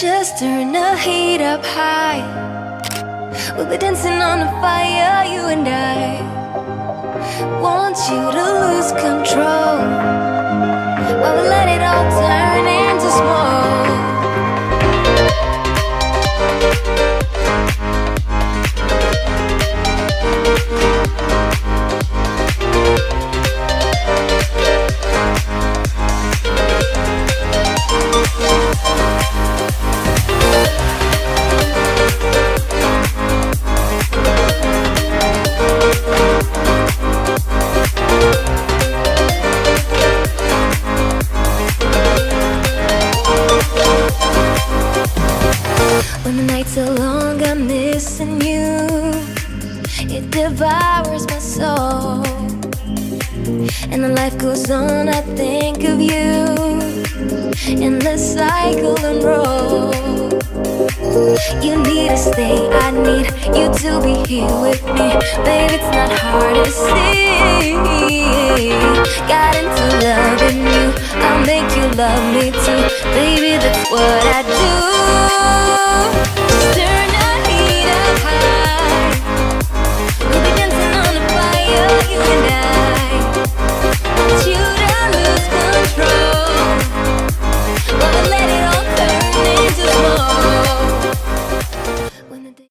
Just turn the heat up high. We'll be dancing on the fire, you and I. Want you to lose control while we let it all turn into smoke. When the nights are long, I'm missing you. It devours my soul. And the life goes on, I think of you. Endless cycle and roll. You need to stay, I need you to be here with me. Baby, it's not hard to see. Got into loving you, I'll make you love me too. Baby, that's what I do.